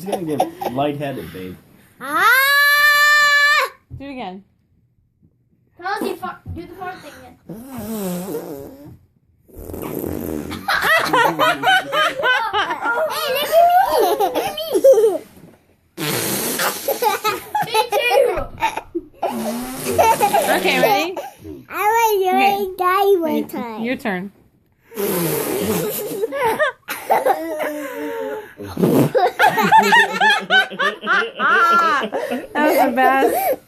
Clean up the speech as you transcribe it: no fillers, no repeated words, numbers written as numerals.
gonna get lightheaded, babe. Ah! Do it again. Kelsey, do the fart thing again. Hey, look at me! Look at me! Me too! Okay, ready? I want to die one time. Your turn. That was the best.